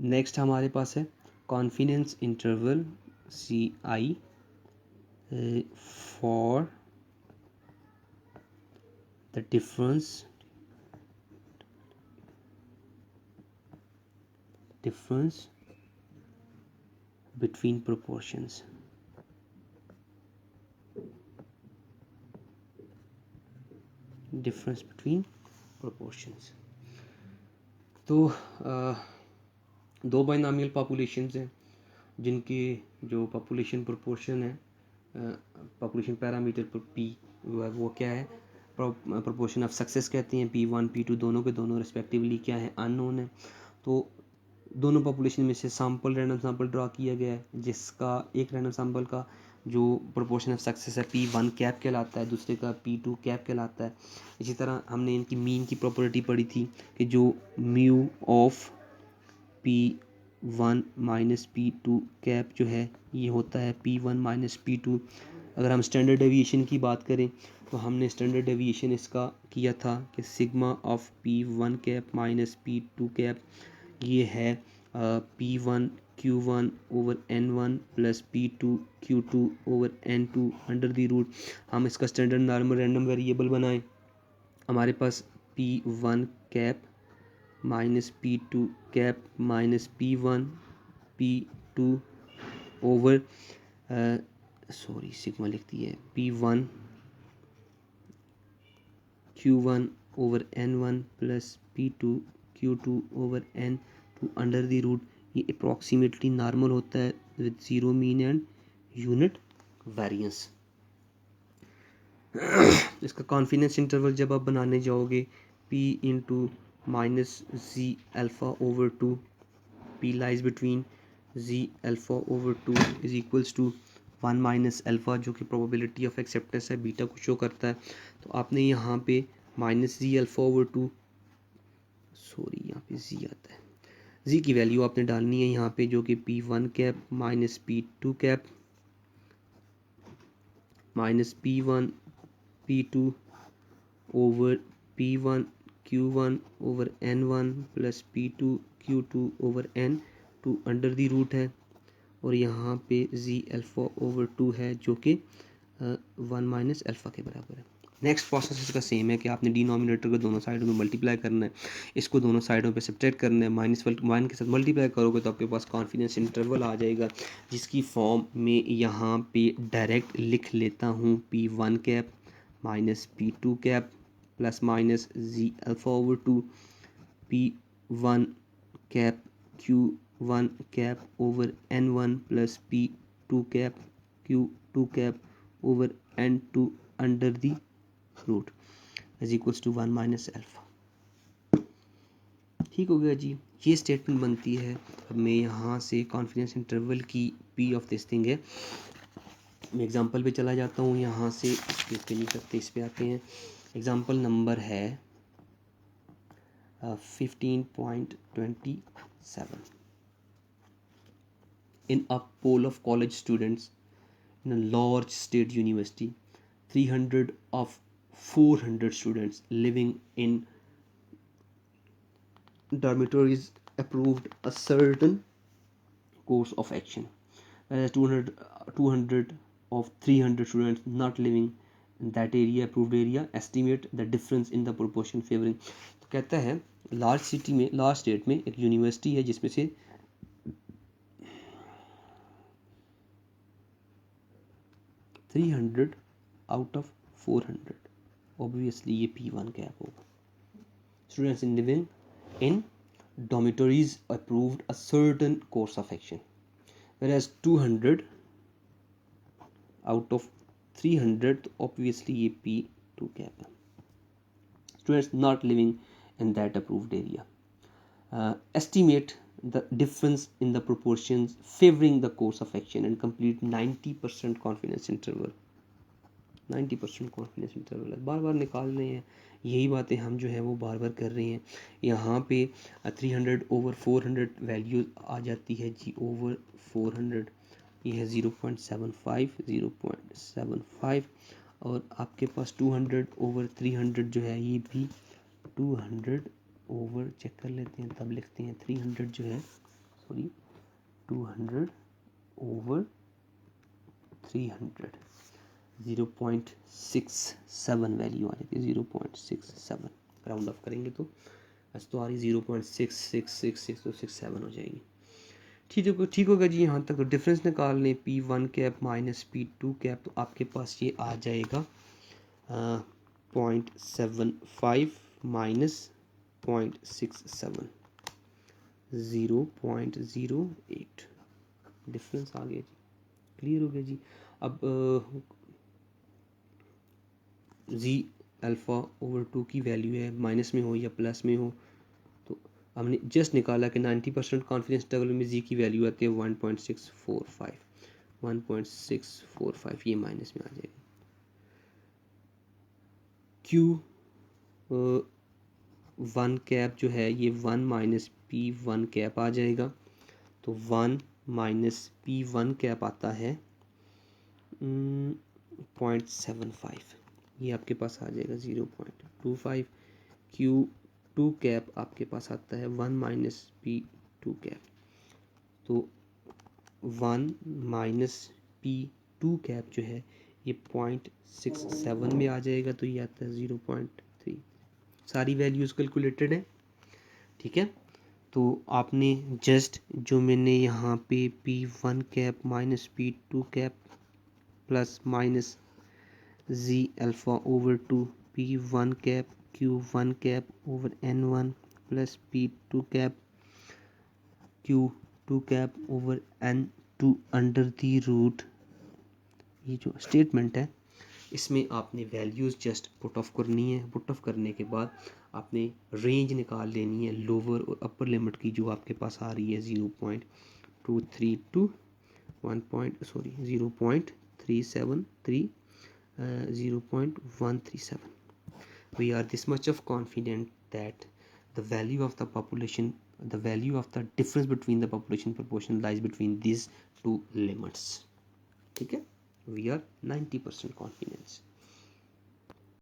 Next हमारे पास है confidence interval CI for the difference between proportions. Difference between proportions. तो दो बाइनॉमियल पॉपुलेशंस हैं जिनके जो पॉपुलेशन प्रोपोर्शन है, पॉपुलेशन पैरामीटर पर P वो क्या है, प्रोपोर्शन ऑफ सक्सेस कहते हैं। P1 P2 दोनों के दोनों रिस्पेक्टिवली क्या है, अननोन है। तो दोनों पॉपुलेशन में से सैम्पल रैंडम सैम्पल ड्रा किया गया है, जिसका एक रैंडम सैम्पल का जो प्रोपोर्शन ऑफ सक्सेस है P1 कैप कहलाता है, दूसरे का P2 कैप कहलाता है। इसी तरह हमने इनकी मीन की प्रॉपर्टी पढ़ी थी कि जो mu of P1 minus P2 cap जो है ये होता है P1 माइनस P2। अगर हम स्टैंडर्ड डेविएशन की बात करें तो हमने स्टैंडर्ड डेविएशन इसका किया था कि sigma of P1 cap minus P2 cap ये है P1 Q1 over N1 plus P2 Q2 over N2 under the root. हम इसका स्टैंडर्ड नॉर्मल रैंडम वेरिएबल बनाएं, हमारे पास P1 cap minus P2 cap minus P1 P2 over sigma लिखती है P1 Q1 over N1 plus P2 Q2 over N2 under the root. ये approximately normal होता है with zero mean and unit variance. इसका confidence interval जब आप बनाने जाओगे P into minus z alpha over 2, P lies between z alpha over 2 is equals to 1 minus alpha, जो कि प्रोबेबिलिटी ऑफ एक्सेप्टेंस है, बीटा को शो करता है। तो आपने यहाँ पे माइनस जी अल्फ़ा ओवर 2 यहाँ पे जी आता है, जी की वैल्यू आपने डालनी है यहाँ पे, जो कि P1 cap minus P2 cap minus P1 P2 over P1 Q1 over N1 plus P2 Q2 over N2 under the root है, और यहाँ पे जी अल्फ़ा ओवर 2 है जो कि 1 माइनस अल्फ़ा के बराबर है। नेक्स्ट प्रोसेस इसका सेम है कि आपने डिनोमिनेटर को दोनों साइडों में मल्टीप्लाई करना है, इसको दोनों साइडों पे सब्ट्रैक्ट करना है, माइनस वन के साथ मल्टीप्लाई करोगे तो आपके पास कॉन्फिडेंस इंटरवल आ जाएगा, जिसकी फॉर्म में यहाँ पे डायरेक्ट लिख लेता हूँ P1 cap minus P2 cap plus minus z alpha over 2 P1 cap Q1 cap over N1 plus P2 cap Q2 cap over N2 under the root is equals to 1 minus alpha. ठीक हो गया जी, ये statement बनती है। अब मैं यहाँ से कॉन्फिडेंस इंटरवल की P ऑफ दिस थिंग है, मैं एग्जांपल पे चला जाता हूँ। यहाँ से इस पे नहीं करते, इस पे आते हैं। एग्जांपल नंबर है 15.27। In a pool of college students in a large state university, 300 of 400 students living in dormitories approved a certain course of action, whereas 200 of 300 students not living in that area approved area estimate the difference in the proportion favoring। तो कहता है large city में, large state में एक university है जिसमें से 300 out of 400, obviously ये P1 कैप होगा। Students in living in dormitories approved a certain course of action, whereas 200 out of 300 obviously ये P2 cap है। Students not living in that approved area estimate the difference in the proportions favoring the course of action and complete 90% confidence interval। 90% confidence interval है, बार बार निकाल रहे हैं, यही बातें हम जो है वो बार बार कर रहे हैं। यहाँ पे 300 ओवर 400 वैल्यू आ जाती है जी, ओवर 400 ये है 0.75 और आपके पास 200 ओवर 300 जो है ये भी 200 ओवर, चेक कर लेते हैं तब लिखते हैं 300 जो है सॉरी 200 over 300, 0.67 वैल्यू आ जाती है, 0.67 राउंड ऑफ करेंगे तो बस तो आ रही 0.6666 तो 67 हो जाएगी। ठीक होगा जी। यहाँ तक तो डिफरेंस निकाल लें P1 cap minus P2 cap, तो आपके पास ये आ जाएगा 0.75 माइनस 0.67, 0.08 डिफरेंस आ गया जी। क्लियर हो गया जी। अब जी अल्फ़ा ओवर 2 की वैल्यू है, माइनस में हो या प्लस में हो, तो हमने जस्ट निकाला कि 90% कॉन्फिडेंस इंटरवल में जी की वैल्यू आती है 1.645, 1.645 ये माइनस में आ जाएगा। क्यू 1 कैप जो है ये 1 माइनस P1 कैप आ जाएगा, तो 1 माइनस P1 कैप आता है 0.75, ये आपके पास आ जाएगा 0.25। Q2 कैप आपके पास आता है 1 माइनस P2 कैप, तो 1 माइनस P2 कैप जो है ये 0.67 में आ जाएगा, तो ये आता है 0.3। सारी वैल्यूज़ कैलकुलेटेड है, ठीक है। तो आपने जस्ट जो मैंने यहाँ पे P1 cap minus P2 cap plus minus z alpha over 2 P1 cap Q1 cap over N1 plus P2 cap Q2 cap over N2 under the root, ये जो स्टेटमेंट है इसमें आपने वैल्यूज़ जस्ट पुट ऑफ करनी है। Put off करने के बाद आपने रेंज निकाल लेनी है लोअर और अपर लिमिट की, जो आपके पास आ रही है 0.232 0.373 0.137. We are this much of confident that the value of the population, the value of the difference between the population proportion lies between these two limits. ठीक है, we are 90% confidence.